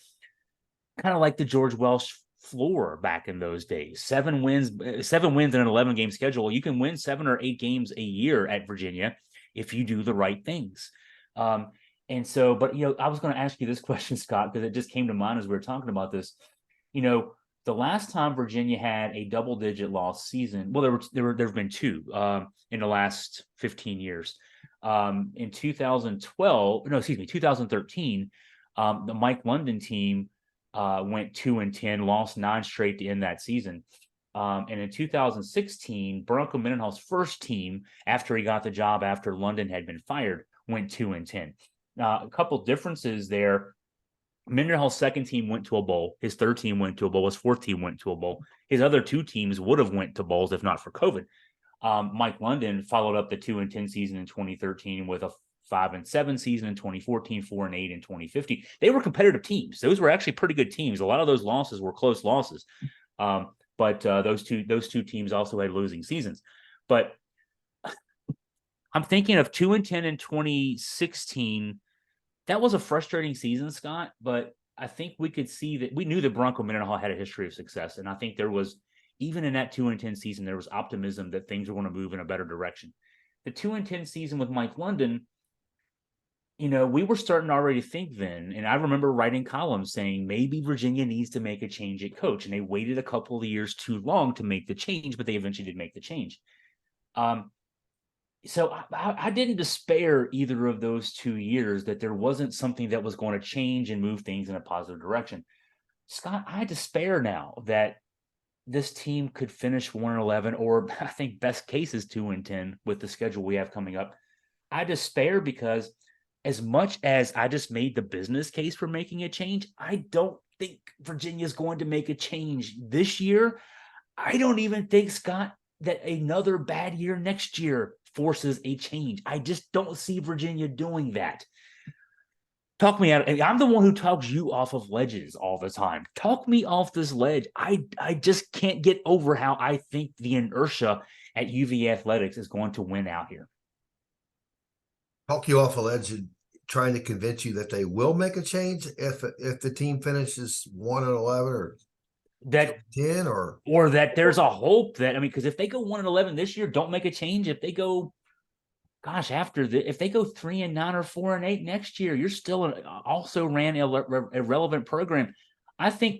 kind of like the George Welsh floor back in those days. 7 wins in an 11-game schedule. You can win 7 or 8 games a year at Virginia if you do the right things. And so, but I was going to ask you this question, Scott, because it just came to mind as we were talking about this. The last time Virginia had a double-digit loss season, well, there have been 2 in the last 15 years. In 2013, the Mike London team went 2-10, lost 9 straight to end that season. And in 2016, Bronco Mendenhall's first team, after he got the job after London had been fired, went 2-10. A couple differences there. Mendenhall's second team went to a bowl. His third team went to a bowl. His fourth team went to a bowl. His other 2 teams would have went to bowls if not for COVID. Mike London followed up the 2-10 season in 2013 with a 5-7 season in 2014, 4-8 in 2015. They were competitive teams. Those were actually pretty good teams. A lot of those losses were close losses. But those two teams also had losing seasons. But I'm thinking of 2-10 in 2016. That was a frustrating season, Scott, but I think we could see that we knew that Bronco Mendenhall had a history of success. And I think there was, even in that 2-10 season, there was optimism that things were going to move in a better direction. The 2-10 season with Mike London, we were starting already to think then, and I remember writing columns saying maybe Virginia needs to make a change at coach, and they waited a couple of years too long to make the change, but they eventually did make the change. So I didn't despair either of those 2 years that there wasn't something that was going to change and move things in a positive direction. Scott, I despair now that this team could finish 1-11, or I think best case is 2-10 with the schedule we have coming up. I despair because as much as I just made the business case for making a change, I don't think Virginia's going to make a change this year. I don't even think, Scott, that another bad year next year forces a change. I just don't see Virginia doing that. Talk me out. I'm the one who talks you off of ledges all the time. Talk me off this ledge. I just can't get over how I think the inertia at UVA Athletics is going to win out here. Talk you off a ledge and trying to convince you that they will make a change if the team finishes 1-11 or that 10 or that there's a hope that, because if they go 1-11 this year, don't make a change. If they go, if they go 3-9 or 4-8 next year, you're still also ran a relevant program. I think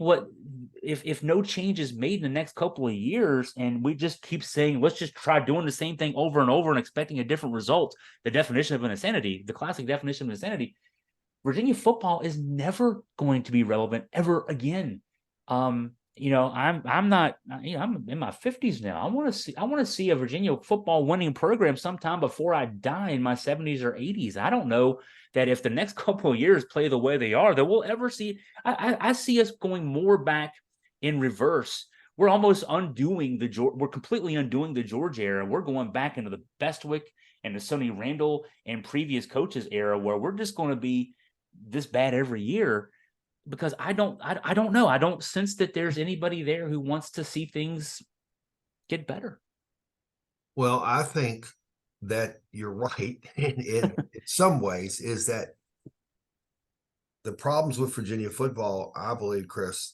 if no change is made in the next couple of years, and we just keep saying, let's just try doing the same thing over and over and expecting a different result, the definition of an insanity, the classic definition of insanity, Virginia football is never going to be relevant ever again. I'm not, I'm in my 50s now. I want to see a Virginia football winning program sometime before I die in my 70s or 80s. I don't know that if the next couple of years play the way they are, that we'll ever see. I see us going more back in reverse. We're almost we're completely undoing the George era. We're going back into the Bestwick and the Sonny Randall and previous coaches era, where we're just going to be this bad every year. Because I don't know. I don't sense that there's anybody there who wants to see things get better. Well, I think that you're right in some ways, is that the problems with Virginia football, I believe, Chris,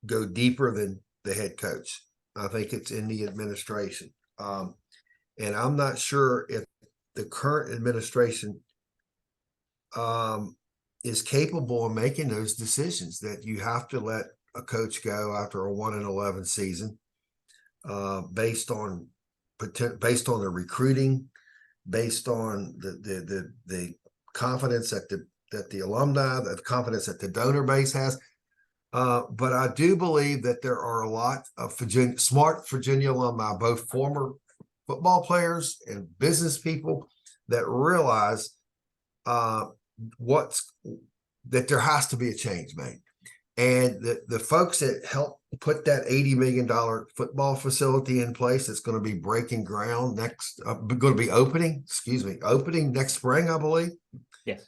go deeper than the head coach. I think it's in the administration. And I'm not sure if the current administration is capable of making those decisions, that you have to let a coach go after a 1-11 season, based on the recruiting, based on the confidence that the alumni, the confidence that the donor base has. But I do believe that there are a lot of smart Virginia alumni, both former football players and business people, that realize that there has to be a change made. And the folks that helped put that $80 million football facility in place, it's going to be breaking ground next, going to be opening next spring, I believe. Yes.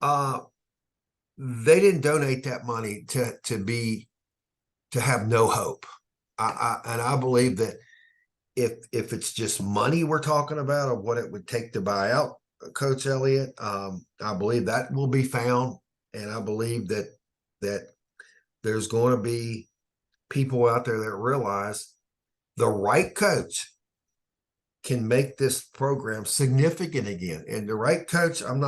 They didn't donate that money to have no hope. I believe that if it's just money we're talking about, of what it would take to buy out Coach Elliott, I believe that will be found, and I believe that there's going to be people out there that realize the right coach can make this program significant again. And the right coach, I'm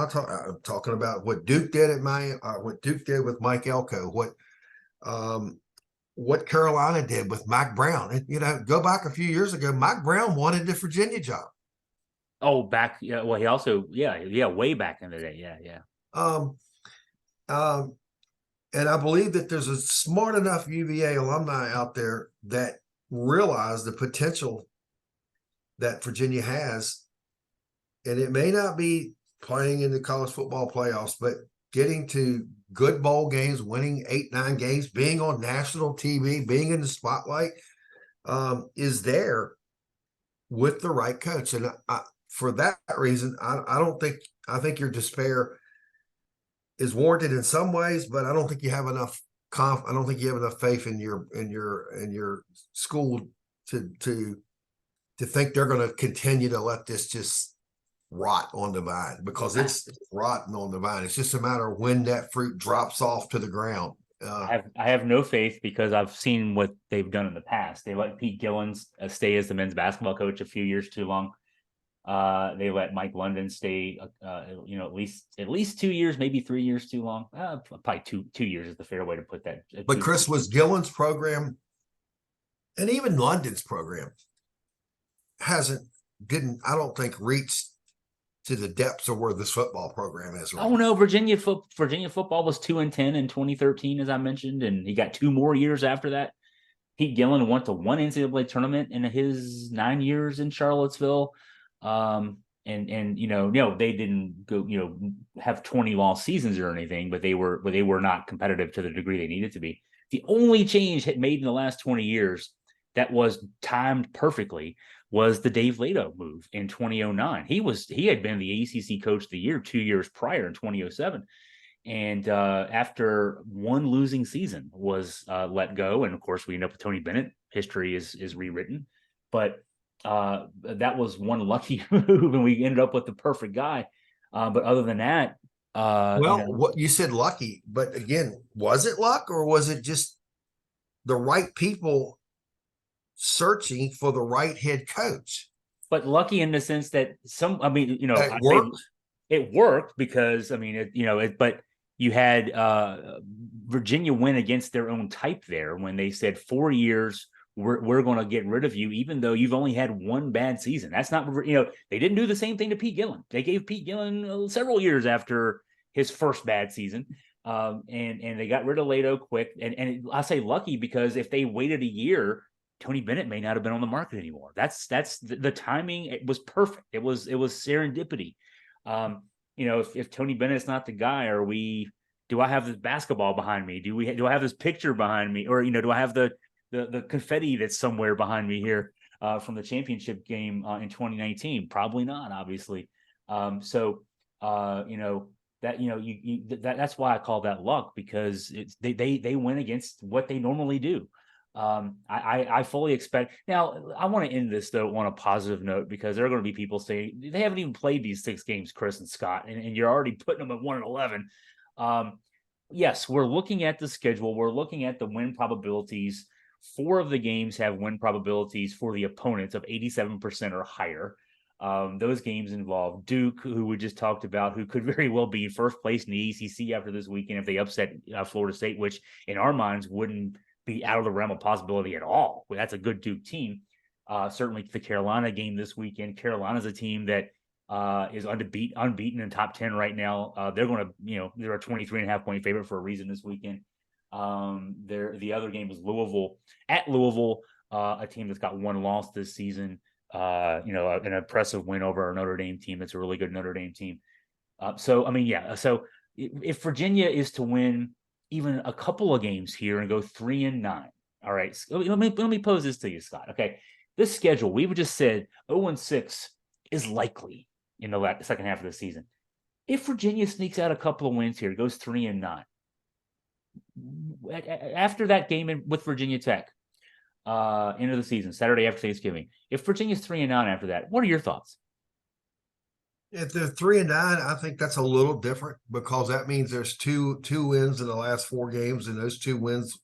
talking about what Duke did what Duke did with Mike Elko, what Carolina did with Mike Brown. And, go back a few years ago, Mike Brown wanted the Virginia job. Oh, back. Yeah. Well, he also, way back in the day. Yeah. And I believe that there's a smart enough UVA alumni out there that realize the potential that Virginia has. And it may not be playing in the college football playoffs, but getting to good bowl games, winning 8-9 games, being on national TV, being in the spotlight, is there with the right coach. And for that reason, I think your despair is warranted in some ways, but I don't think you have enough I don't think you have enough faith in your school to think they're going to continue to let this just rot on the vine, because it's rotten on the vine. It's just a matter of when that fruit drops off to the ground. I have no faith, because I've seen what they've done in the past. They let Pete Gillen stay as the men's basketball coach a few years too long. They let Mike London stay, at least 2 years, maybe 3 years too long. Probably two years is the fair way to put that. But Chris, was Gillen's program, and even London's program, didn't I don't think reached to the depths of where this football program is right now. No, Virginia football was 2-10 in 2013, as I mentioned, and he got 2 more years after that. Pete Gillen went to 1 NCAA tournament in his 9 years in Charlottesville. And they didn't go, have 20 lost seasons or anything, but they were not competitive to the degree they needed to be. The only change made in the last 20 years that was timed perfectly was the Dave Lato move in 2009. He had been the ACC Coach of the Year 2 years prior in 2007. And after one losing season was let go. And of course, we end up with Tony Bennett. History is rewritten. But that was one lucky move, and we ended up with the perfect guy. But other than that, what you said lucky, but again, was it luck, or was it just the right people searching for the right head coach? But lucky in the sense that it worked because but you had Virginia win against their own type there when they said 4 years. We're going to get rid of you, even though you've only had one bad season. That's not, they didn't do the same thing to Pete Gillen. They gave Pete Gillen several years after his first bad season. And they got rid of Lato quick. And I say lucky because if they waited a year, Tony Bennett may not have been on the market anymore. That's the timing. It was perfect. It was serendipity. If Tony Bennett's not the guy, do I have this basketball behind me? Do I have this picture behind me? Or, do I have the confetti that's somewhere behind me here from the championship game in 2019? Probably not, obviously. That's why I call that luck, because they went against what they normally do. I fully expect. Now, I want to end this though on a positive note, because there are going to be people saying they haven't even played these 6 games, Chris and Scott, and you're already putting them at 1-11. Yes, we're looking at the schedule. We're looking at the win probabilities. 4 of the games have win probabilities for the opponents of 87% or higher. Those games involve Duke, who we just talked about, who could very well be in first place in the ACC after this weekend if they upset Florida State, which in our minds wouldn't be out of the realm of possibility at all. That's a good Duke team. Certainly the Carolina game this weekend. Carolina's a team that is unbeaten in top 10 right now. They're going to, they're a 23.5 point favorite for a reason this weekend. The other game is Louisville at Louisville, a team that's got 1 loss this season. An impressive win over our Notre Dame team. It's a really good Notre Dame team. So if Virginia is to win even a couple of games here and go 3-9. All right. So let me pose this to you, Scott. Okay. This schedule, we would just said 0-6 is likely in the second half of the season. If Virginia sneaks out a couple of wins here, goes 3-9, after that game with Virginia Tech, end of the season, Saturday after Thanksgiving, if Virginia's 3-9 after that, what are your thoughts? If they're 3-9, I think that's a little different because that means there's two wins in the last 4 games, and those 2 wins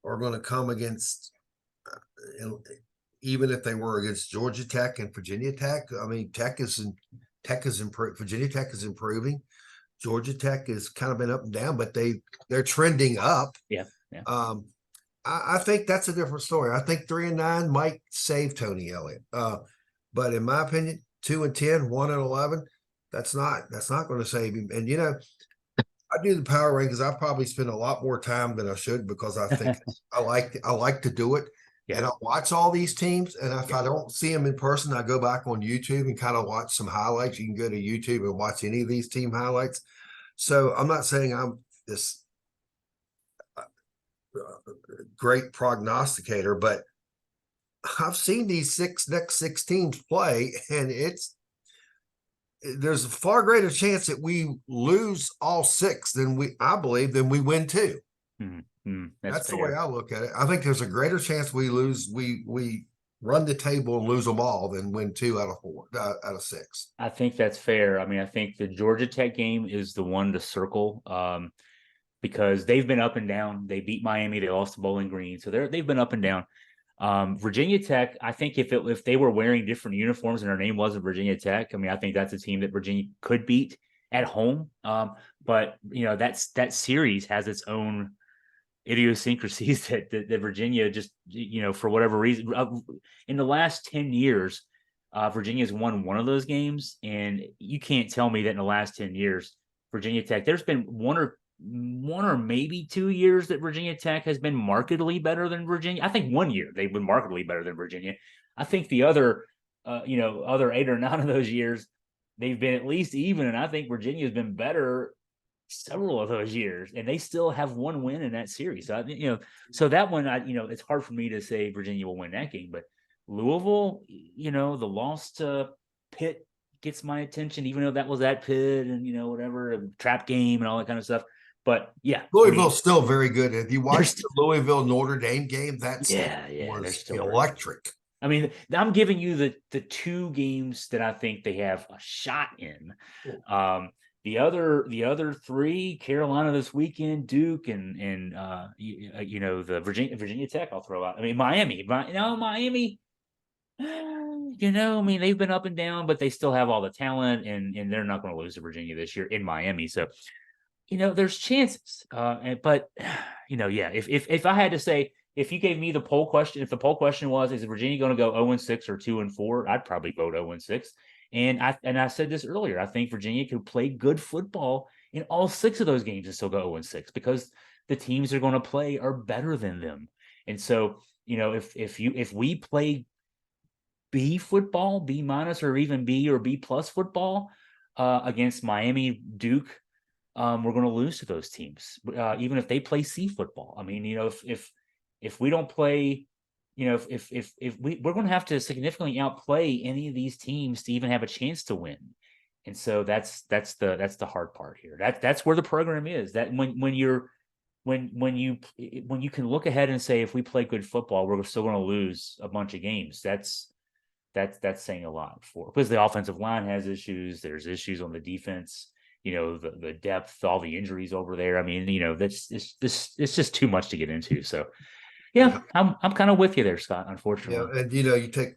are going to come against, even if they were against Georgia Tech and Virginia Tech. I mean, Tech is improved. Virginia Tech is improving. Georgia Tech has kind of been up and down, but they're trending up. Yeah. I think that's a different story. I think 3-9 might save Tony Elliott. But in my opinion, 2-10, 1-11, that's not going to save him. And I do the power rankings. I probably spend a lot more time than I should because I think I like to do it. Yeah. And I watch all these teams, and if I don't see them in person, I go back on YouTube and kind of watch some highlights. You can go to YouTube and watch any of these team highlights. So I'm not saying I'm this great prognosticator, but I've seen these next six teams play, and there's a far greater chance that we lose all 6 than we win 2. That's the way I look at it. I think there's a greater chance we run the table and lose them all than win 2 out of 6. I think that's fair. I mean, I think the Georgia Tech game is the one to circle because they've been up and down. They beat Miami. They lost to Bowling Green. So they've been up and down. Virginia Tech, I think if they were wearing different uniforms and their name wasn't Virginia Tech, I mean, I think that's a team that Virginia could beat at home. But that series has its own idiosyncrasies that Virginia just, for whatever reason, in the last 10 years, Virginia's won one of those games. And you can't tell me that in the last 10 years, Virginia Tech, there's been one or maybe 2 years that Virginia Tech has been markedly better than Virginia. I think 1 year they've been markedly better than Virginia. I think the other 8 or 9 of those years, they've been at least even. And I think Virginia's been better several of those years, and they still have 1 win in that series. So, so that one, it's hard for me to say Virginia will win that game, but Louisville, the loss to Pitt gets my attention, even though that was at Pitt and, whatever, a trap game and all that kind of stuff. But yeah, Louisville's still very good. If you watch the Louisville Notre Dame game, that's electric. I mean, I'm giving you the 2 games that I think they have a shot in. The other 3, Carolina this weekend, Duke, and the Virginia Tech, I'll throw out. I mean, Miami. Miami. I mean, they've been up and down, but they still have all the talent, and they're not going to lose to Virginia this year in Miami. So, there's chances. But if I had to say, if you gave me the poll question, if the poll question was, is Virginia going to go 0-6 or 2-4, I'd probably vote 0-6. And I said this earlier, I think Virginia could play good football in all 6 of those games and still go 0-6 because the teams they're going to play are better than them. And so, if we play B football, B- or even B or B+ football against Miami, Duke, we're going to lose to those teams, even if they play C football. I mean, if we don't play, if we're going to have to significantly outplay any of these teams to even have a chance to win. And so that's the hard part here. That's where the program is. That when you can look ahead and say, if we play good football, we're still going to lose a bunch of games. That's saying a lot because the offensive line has issues. There's issues on the defense. The depth, all the injuries over there. I mean, it's just too much to get into. So. Yeah, I'm kind of with you there, Scott, unfortunately. Yeah, and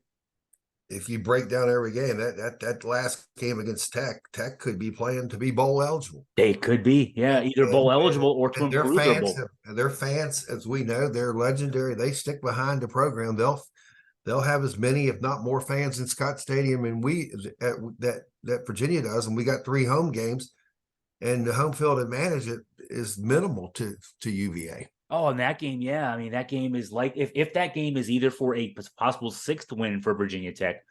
if you break down every game, that last game against Tech could be playing to be bowl eligible. They could be, either bowl eligible or to improve their bowl. And their fans, as we know, they're legendary. They stick behind the program. They'll have as many, if not more, fans in Scott Stadium and that Virginia does. And we got 3 home games, and the home field advantage is minimal to UVA. Oh, and that game, yeah. I mean, that game is like if that game is either for a possible 6th win for Virginia Tech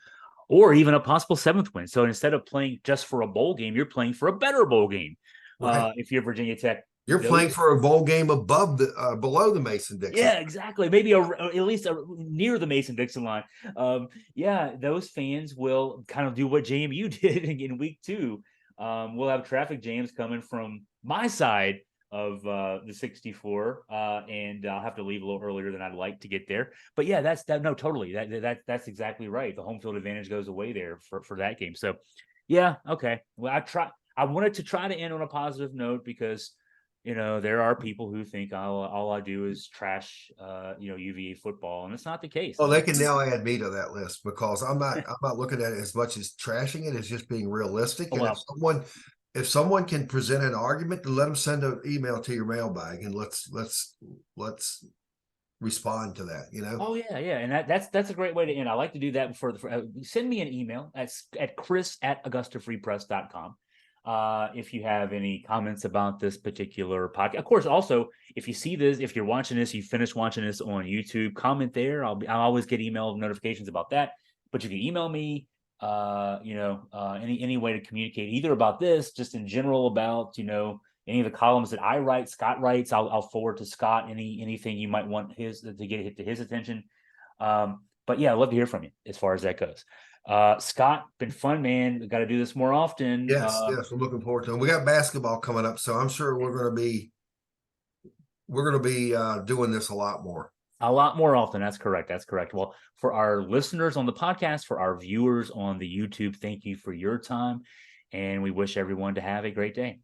or even a possible 7th win. So instead of playing just for a bowl game, you're playing for a better bowl game. Right. If you're Virginia Tech, You're playing for a bowl game above the below the Mason-Dixon. Yeah, exactly. Maybe at least near the Mason-Dixon line. Yeah, those fans will kind of do what JMU did in week 2. We'll have traffic jams coming from my side of the 64, and I'll have to leave a little earlier than I'd like to get there. But yeah, totally. That's exactly right. The home field advantage goes away there for that game. So yeah, okay. Well, I wanted to try to end on a positive note because there are people who think all I do is trash, UVA football, and it's not the case. Well, they can now add me to that list because I'm not looking at it as much as trashing it as just being realistic. And if someone can present an argument, then let them send an email to your mailbag and let's respond to that. Oh yeah, and that's a great way to end. I like to do that send me an email at chris@augustafreepress.com. If you have any comments about this particular podcast. Of course, also, if you see this, if you're watching this, you finish watching this on YouTube, comment there. I'll always get email notifications about that. But you can email me, any way to communicate either about this, just in general about, any of the columns that I write, Scott writes, I'll forward to Scott anything you might want to get to his attention. But yeah, I'd love to hear from you as far as that goes. Scott, been fun, man. We got to do this more often. Yes, I'm looking forward to it. We got basketball coming up, so I'm sure we're going to be doing this a lot more often. That's correct. Well, for our listeners on the podcast, for our viewers on the YouTube, thank you for your time, and we wish everyone to have a great day.